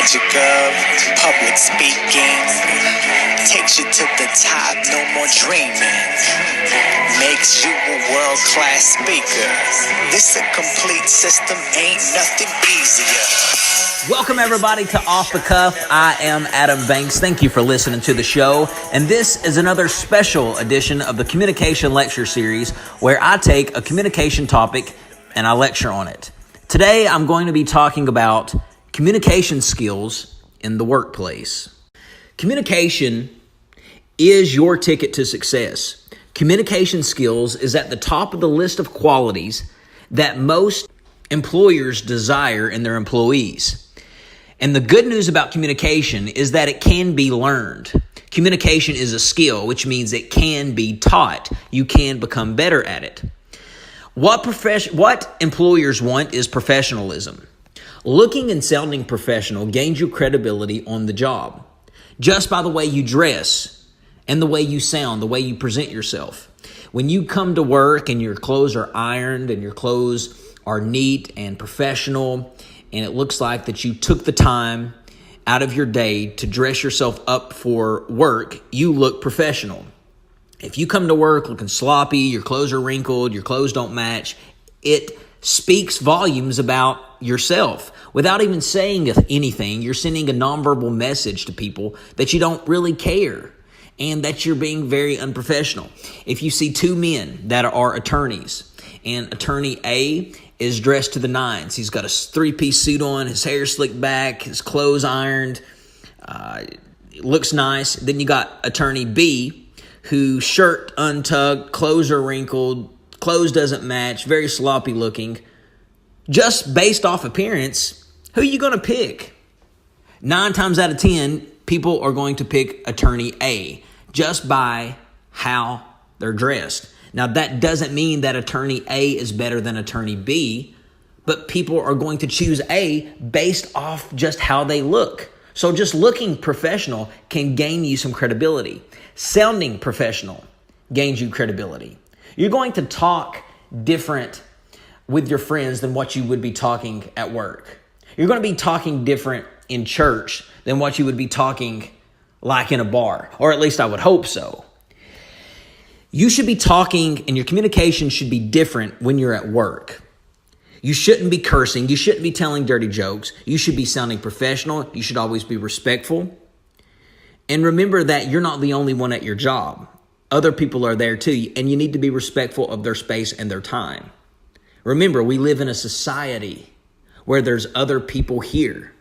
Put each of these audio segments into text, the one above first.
magic of public speaking takes you to the top, no more dreaming. Makes you a world-class speaker. This a complete system, ain't nothing easier. Welcome everybody to Off the Cuff. I am Adam Banks. Thank you for listening to the show. And this is another special edition of the Communication Lecture Series where I take a communication topic and I lecture on it. Today I'm going to be talking about communication skills in the workplace. Communication is your ticket to success. Communication skills is at the top of the list of qualities that most employers desire in their employees. And the good news about communication is that it can be learned. Communication is a skill, which means it can be taught. You can become better at it. What employers want is professionalism. Looking and sounding professional gains you credibility on the job. Just by the way you dress and the way you sound, the way you present yourself. When you come to work and your clothes are ironed and your clothes are neat and professional, and it looks like that you took the time out of your day to dress yourself up for work, you look professional. If you come to work looking sloppy, your clothes are wrinkled, your clothes don't match, it speaks volumes about yourself. Without even saying anything, you're sending a nonverbal message to people that you don't really care and that you're being very unprofessional. If you see two men that are attorneys, and attorney A is dressed to the nines. He's got a three-piece suit on, his hair slicked back, his clothes ironed, looks nice. Then you got attorney B, whose shirt untucked, clothes are wrinkled, clothes doesn't match, very sloppy looking. Just based off appearance, who are you going to pick? 9 times out of 10, people are going to pick attorney A just by how they're dressed. Now, that doesn't mean that attorney A is better than attorney B, but people are going to choose A based off just how they look. So just looking professional can gain you some credibility. Sounding professional gains you credibility. You're going to talk different with your friends than what you would be talking at work. You're going to be talking different in church than what you would be talking like in a bar, or at least I would hope so. You should be talking and your communication should be different when you're at work. You shouldn't be cursing. You shouldn't be telling dirty jokes. You should be sounding professional. You should always be respectful. And remember that you're not the only one at your job. Other people are there too, and you need to be respectful of their space and their time. Remember, we live in a society where there's other people here.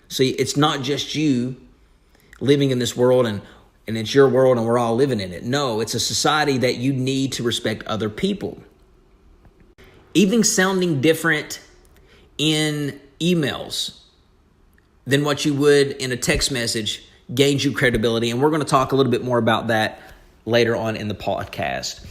See, it's not just you living in this world and it's your world and we're all living in it. No, it's a society that you need to respect other people. Even sounding different in emails than what you would in a text message gains you credibility. And we're going to talk a little bit more about that later on in the podcast.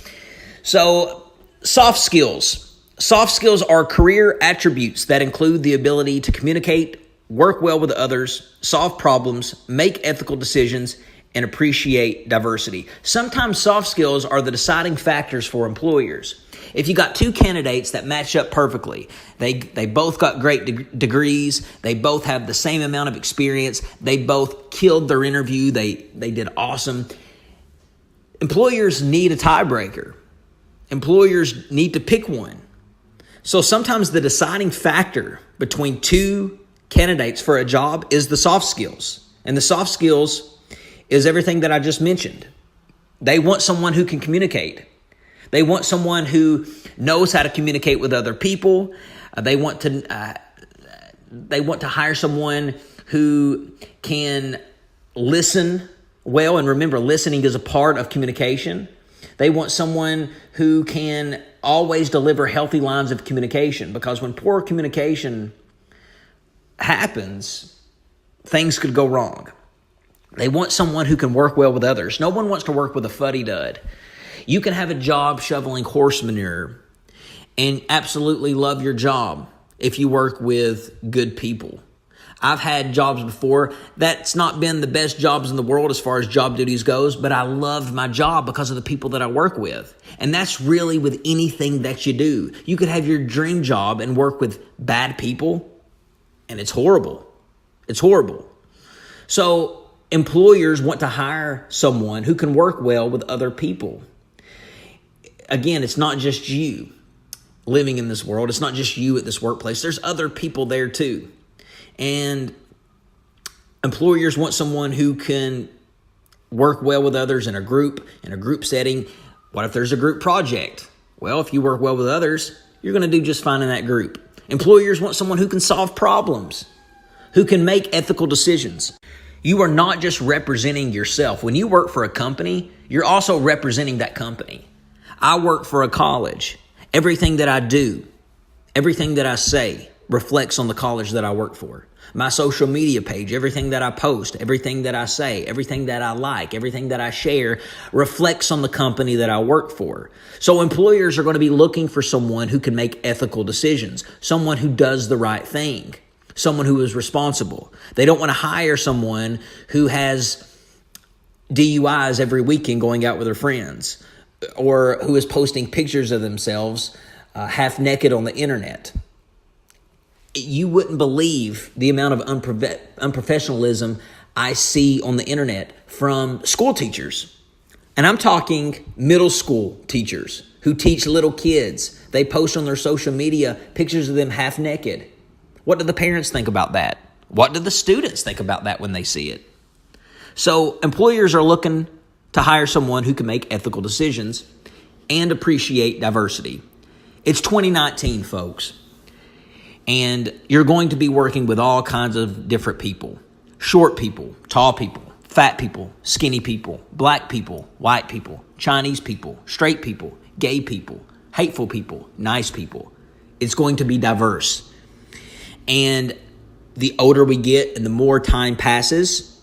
So, soft skills. Soft skills are career attributes that include the ability to communicate, work well with others, solve problems, make ethical decisions, and appreciate diversity. Sometimes soft skills are the deciding factors for employers. If you got two candidates that match up perfectly, they both got great degrees, they both have the same amount of experience, they both killed their interview, they did awesome. Employers need a tiebreaker. Employers need to pick one. So sometimes the deciding factor between two candidates for a job is the soft skills. And the soft skills is everything that I just mentioned. They want someone who can communicate. They want someone who knows how to communicate with other people. They want to hire someone who can listen well. And remember, listening is a part of communication. They want someone who can always deliver healthy lines of communication, because when poor communication happens, things could go wrong. They want someone who can work well with others. No one wants to work with a fuddy-dud. You can have a job shoveling horse manure and absolutely love your job if you work with good people. I've had jobs before that's not been the best jobs in the world as far as job duties goes, but I loved my job because of the people that I work with. And that's really with anything that you do. You could have your dream job and work with bad people, and it's horrible. It's horrible. So employers want to hire someone who can work well with other people. Again, it's not just you living in this world. It's not just you at this workplace. There's other people there too. And employers want someone who can work well with others in a group setting. What if there's a group project? Well, if you work well with others, you're going to do just fine in that group. Employers want someone who can solve problems, who can make ethical decisions. You are not just representing yourself. When you work for a company, you're also representing that company. I work for a college. Everything that I do, everything that I say reflects on the college that I work for. My social media page, everything that I post, everything that I say, everything that I like, everything that I share reflects on the company that I work for. So employers are going to be looking for someone who can make ethical decisions, someone who does the right thing, someone who is responsible. They don't want to hire someone who has DUIs every weekend going out with their friends, or who is posting pictures of themselves half naked on the internet. You wouldn't believe the amount of unprofessionalism I see on the internet from school teachers. And I'm talking middle school teachers who teach little kids. They post on their social media pictures of them half naked. What do the parents think about that? What do the students think about that when they see it? So employers are looking to hire someone who can make ethical decisions and appreciate diversity. It's 2019, folks. And you're going to be working with all kinds of different people. Short people, tall people, fat people, skinny people, black people, white people, Chinese people, straight people, gay people, hateful people, nice people. It's going to be diverse. And the older we get and the more time passes,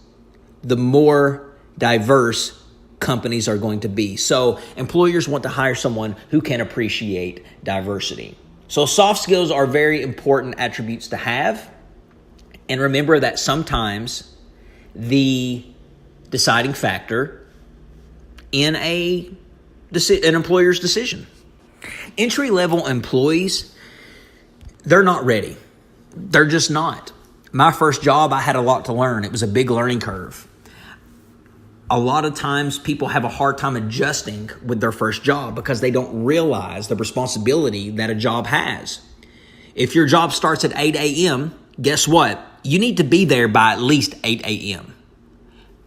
the more diverse companies are going to be. So employers want to hire someone who can appreciate diversity. So soft skills are very important attributes to have. And remember that sometimes the deciding factor in an employer's decision. Entry-level employees, they're not ready. They're just not. My first job, I had a lot to learn. It was a big learning curve. A lot of times people have a hard time adjusting with their first job because they don't realize the responsibility that a job has. If your job starts at 8 a.m., guess what? You need to be there by at least 8 a.m.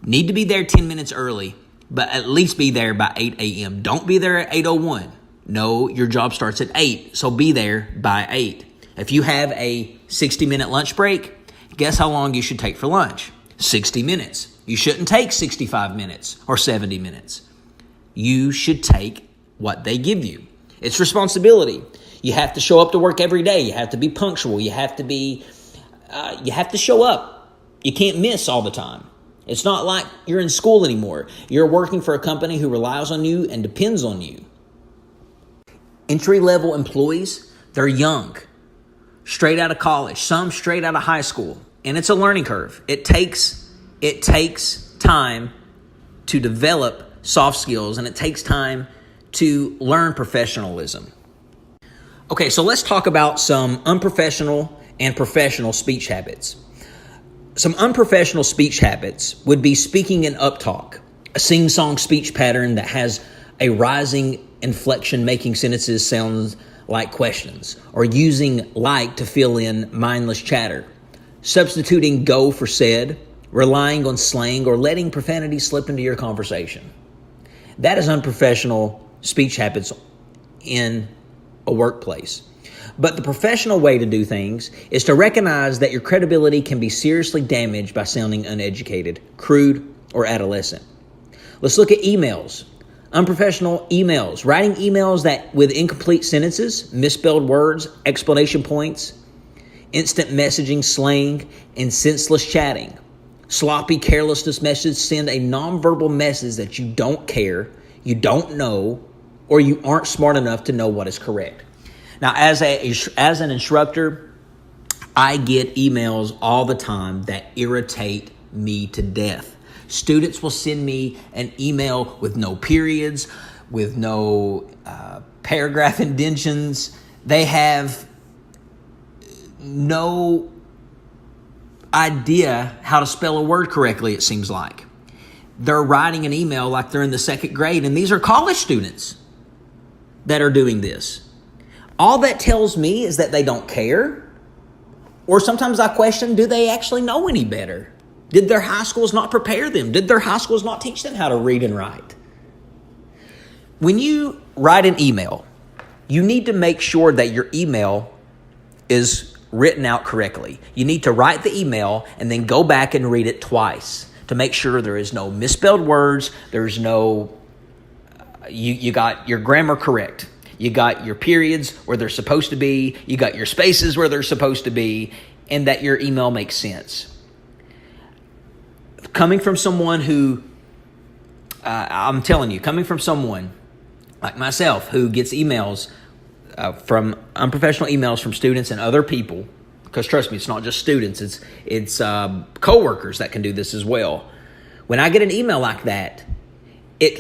Need to be there 10 minutes early, but at least be there by 8 a.m. Don't be there at 8:01. No, your job starts at 8, so be there by 8. If you have a 60-minute lunch break, guess how long you should take for lunch? 60 minutes. You shouldn't take 65 minutes or 70 minutes. You should take what they give you. It's responsibility. You have to show up to work every day. You have to be punctual. You have to show up. You can't miss all the time. It's not like you're in school anymore. You're working for a company who relies on you and depends on you. Entry-level employees, they're young, straight out of college, some straight out of high school, and it's a learning curve. It takes time to develop soft skills, and it takes time to learn professionalism. Okay, so let's talk about some unprofessional and professional speech habits. Some unprofessional speech habits would be speaking in uptalk, a sing-song speech pattern that has a rising inflection, making sentences sound like questions, or using like to fill in mindless chatter, substituting go for said, relying on slang, or letting profanity slip into your conversation. That is unprofessional speech habits in a workplace. But the professional way to do things is to recognize that your credibility can be seriously damaged by sounding uneducated, crude, or adolescent. Let's look at emails. Unprofessional emails. Writing emails that with incomplete sentences, misspelled words, explanation points, instant messaging, slang, and senseless chatting. Sloppy carelessness messages send a nonverbal message that you don't care, you don't know, or you aren't smart enough to know what is correct. Now, as an instructor, I get emails all the time that irritate me to death. Students will send me an email with no periods, with no paragraph indentions. They have no idea how to spell a word correctly, it seems like. They're writing an email like they're in the second grade, and these are college students that are doing this. All that tells me is that they don't care. Or sometimes I question, do they actually know any better? Did their high schools not prepare them? Did their high schools not teach them how to read and write? When you write an email, you need to make sure that your email is written out correctly. You need to write the email and then go back and read it twice to make sure there is no misspelled words, there's no, you got your grammar correct. You got your periods where they're supposed to be, you got your spaces where they're supposed to be, and that your email makes sense. Coming from someone who, I'm telling you, coming from someone like myself who gets emails from unprofessional emails from students and other people, because trust me, it's not just students, it's coworkers that can do this as well. When I get an email like that, it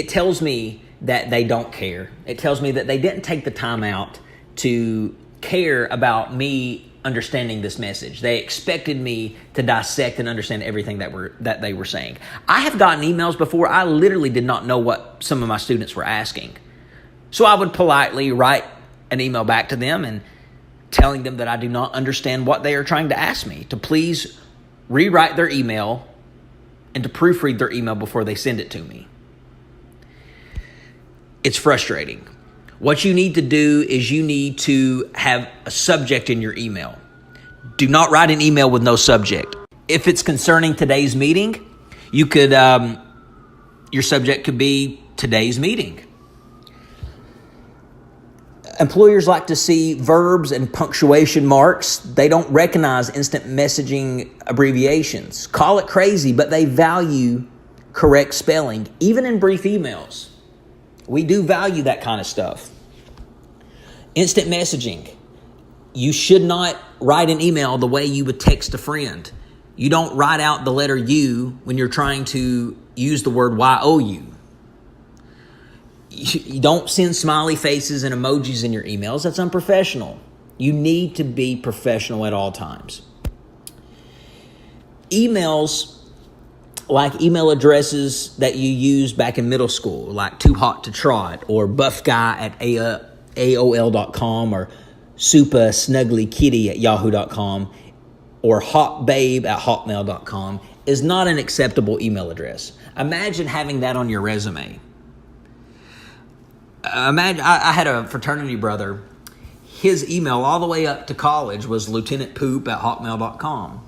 tells me that they don't care. It tells me that they didn't take the time out to care about me understanding this message. They expected me to dissect and understand everything that they were saying. I have gotten emails before I literally did not know what some of my students were asking. So I would politely write an email back to them and telling them that I do not understand what they are trying to ask me, to please rewrite their email and to proofread their email before they send it to me. It's frustrating. What you need to do is you need to have a subject in your email. Do not write an email with no subject. If it's concerning today's meeting, you could, your subject could be today's meeting. Employers like to see verbs and punctuation marks. They don't recognize instant messaging abbreviations. Call it crazy, but they value correct spelling, even in brief emails. We do value that kind of stuff. Instant messaging. You should not write an email the way you would text a friend. You don't write out the letter U when you're trying to use the word YOU. You don't send smiley faces and emojis in your emails. That's unprofessional. You need to be professional at all times. Emails, like email addresses that you used back in middle school, like Too Hot to Trot or buffguy@AOL.com or supasnuggly@yahoo.com or hotbabe@hotmail.com is not an acceptable email address. Imagine having that on your resume. I had a fraternity brother. His email all the way up to college was lieutenantpoop@hotmail.com.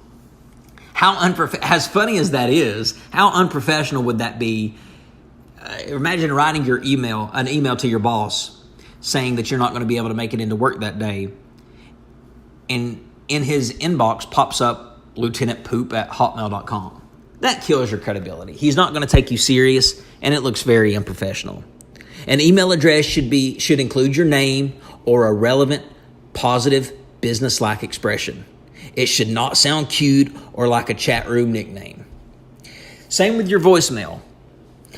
As funny as that is, how unprofessional would that be? Imagine writing an email to your boss saying that you're not going to be able to make it into work that day. And in his inbox pops up lieutenantpoop@hotmail.com. That kills your credibility. He's not going to take you serious, and it looks very unprofessional. An email address should include your name or a relevant, positive, business-like expression. It should not sound cute or like a chat room nickname. Same with your voicemail.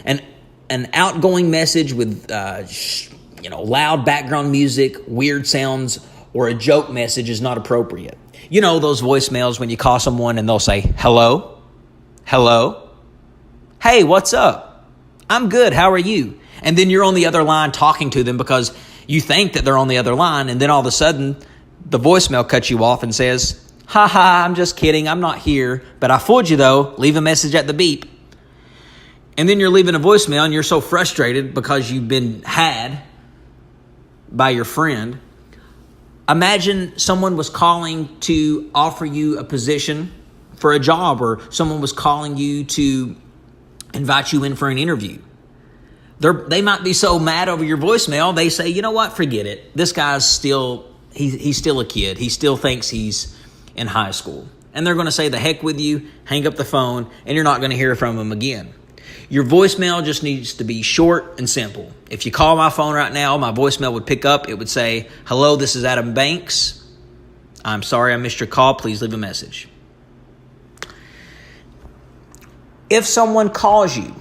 An outgoing message with loud background music, weird sounds, or a joke message is not appropriate. You know those voicemails when you call someone and they'll say, hello, hey, what's up? I'm good, how are you? And then you're on the other line talking to them because you think that they're on the other line, and then all of a sudden the voicemail cuts you off and says, ha, I'm just kidding, I'm not here, but I fooled you though, leave a message at the beep. And then you're leaving a voicemail and you're so frustrated because you've been had by your friend. Imagine someone was calling to offer you a position for a job, or someone was calling you to invite you in for an interview. They might be so mad over your voicemail, they say, you know what, forget it. This guy's he's still a kid. He still thinks he's in high school. And they're going to say the heck with you, hang up the phone, and you're not going to hear from him again. Your voicemail just needs to be short and simple. If you call my phone right now, my voicemail would pick up. It would say, hello, this is Adam Banks. I'm sorry I missed your call. Please leave a message. If someone calls you,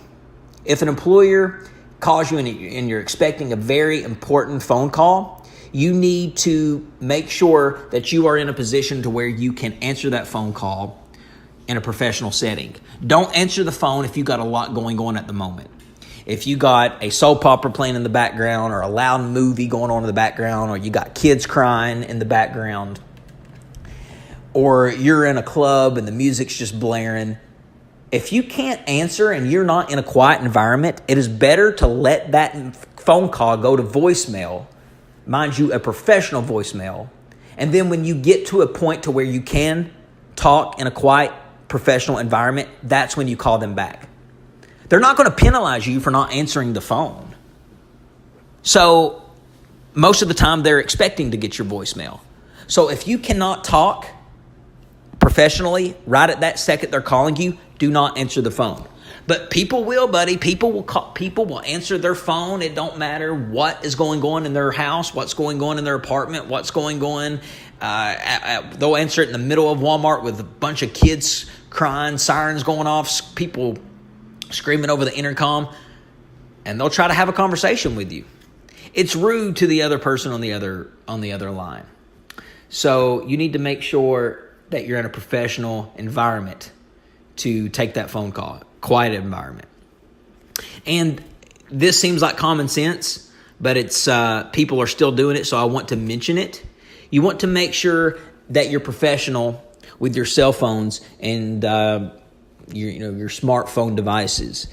if an employer calls you and you're expecting a very important phone call, You need to make sure that you are in a position to where you can answer that phone call in a professional setting. Don't answer the phone if you got a lot going on at the moment. If you got a soap opera playing in the background or a loud movie going on in the background, or you got kids crying in the background, or you're in a club and the music's just blaring, if you can't answer and you're not in a quiet environment, it is better to let that phone call go to voicemail, mind you, a professional voicemail. And then when you get to a point to where you can talk in a quiet, professional environment, that's when you call them back. They're not going to penalize you for not answering the phone. So most of the time they're expecting to get your voicemail. So if you cannot talk professionally right at that second they're calling you, do not answer the phone. But people will, buddy. People will call, people will answer their phone. It don't matter what is going on in their house, what's going on in their apartment, what's going on. They'll answer it in the middle of Walmart with a bunch of kids crying, sirens going off, people screaming over the intercom, and they'll try to have a conversation with you. It's rude to the other person on the other line. So you need to make sure that you're in a professional environment to take that phone call, quiet environment. And this seems like common sense, but it's people are still doing it, so I want to mention it. You want to make sure that you're professional with your cell phones and your smartphone devices.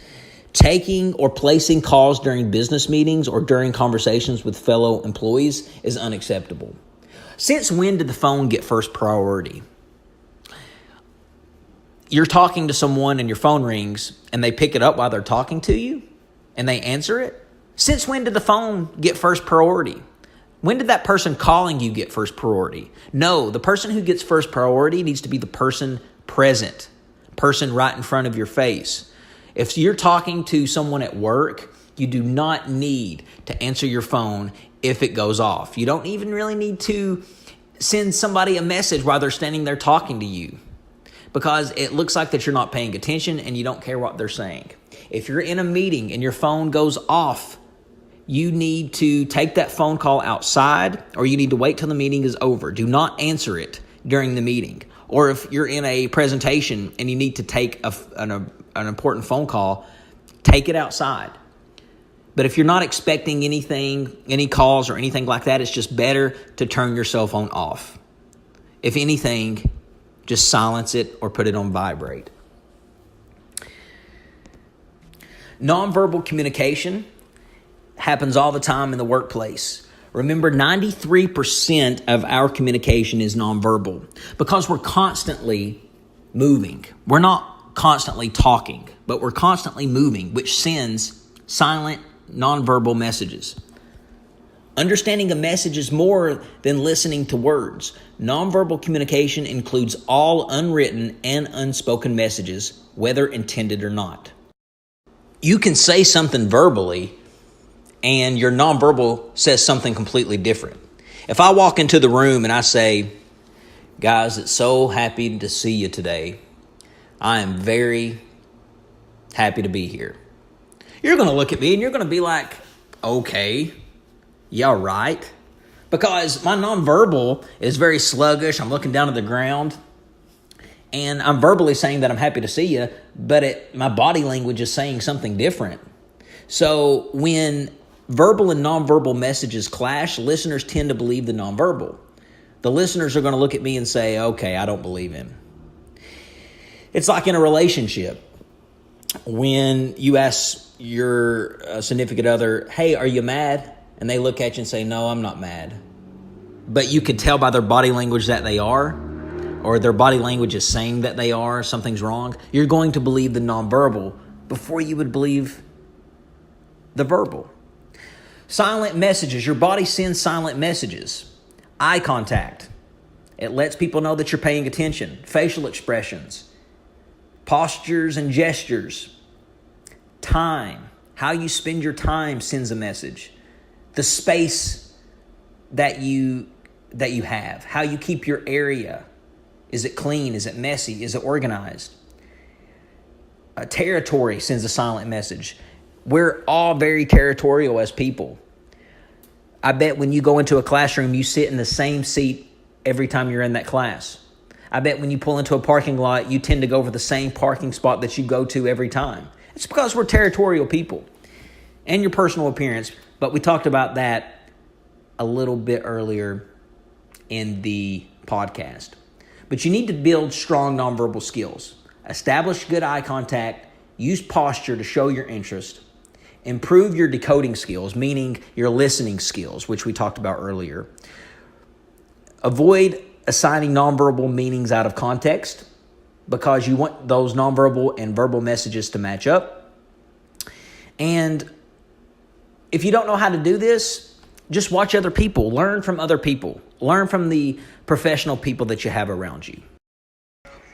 Taking or placing calls during business meetings or during conversations with fellow employees is unacceptable. Since when did the phone get first priority? You're talking to someone and your phone rings and they pick it up while they're talking to you and they answer it. Since when did the phone get first priority? When did that person calling you get first priority? No, the person who gets first priority needs to be the person present, person right in front of your face. If you're talking to someone at work, you do not need to answer your phone if it goes off. You don't even really need to send somebody a message while they're standing there talking to you, because it looks like that you're not paying attention and you don't care what they're saying. If you're in a meeting and your phone goes off, you need to take that phone call outside, or you need to wait till the meeting is over. Do not answer it during the meeting. Or if you're in a presentation and you need to take an important phone call, take it outside. But if you're not expecting anything, any calls or anything like that, it's just better to turn your cell phone off. If anything, just silence it or put it on vibrate. Nonverbal communication happens all the time in the workplace. Remember, 93% of our communication is nonverbal because we're constantly moving. We're not constantly talking, but we're constantly moving, which sends silent, nonverbal messages. Understanding a message is more than listening to words. Nonverbal communication includes all unwritten and unspoken messages, whether intended or not. You can say something verbally, and your nonverbal says something completely different. If I walk into the room and I say, "Guys, it's so happy to see you today. I am very happy to be here." You're going to look at me and you're going to be like, "Okay, yeah, right." Because my nonverbal is very sluggish. I'm looking down at the ground and I'm verbally saying that I'm happy to see you, but my body language is saying something different. So when verbal and nonverbal messages clash, listeners tend to believe the nonverbal. The listeners are going to look at me and say, "Okay, I don't believe him." It's like in a relationship. When you ask your significant other, "Hey, are you mad?" And they look at you and say, "No, I'm not mad." But you could tell by their body language that they are, or their body language is saying that they are, something's wrong. You're going to believe the nonverbal before you would believe the verbal. Silent messages. Your body sends silent messages. Eye contact. It lets people know that you're paying attention. Facial expressions. Postures and gestures. Time. How you spend your time sends a message. The space that you have. How you keep your area. Is it clean? Is it messy? Is it organized? Territory sends a silent message. We're all very territorial as people. I bet when you go into a classroom, you sit in the same seat every time you're in that class. I bet when you pull into a parking lot, you tend to go for the same parking spot that you go to every time. It's because we're territorial people. And your personal appearance, but we talked about that a little bit earlier in the podcast. But you need to build strong nonverbal skills. Establish good eye contact, use posture to show your interest, improve your decoding skills, meaning your listening skills, which we talked about earlier. Avoid assigning nonverbal meanings out of context because you want those nonverbal and verbal messages to match up. And if you don't know how to do this, just watch other people. Learn from other people. Learn from the professional people that you have around you.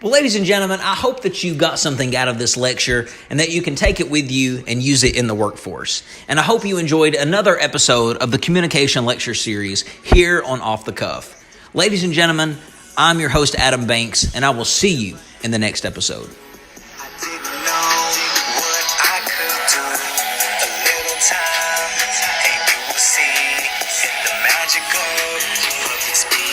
Well, ladies and gentlemen, I hope that you got something out of this lecture and that you can take it with you and use it in the workforce. And I hope you enjoyed another episode of the Communication Lecture Series here on Off the Cuff. Ladies and gentlemen, I'm your host, Adam Banks, and I will see you in the next episode. I didn't know what I could do. A little time, and you will see the magic of public speaking.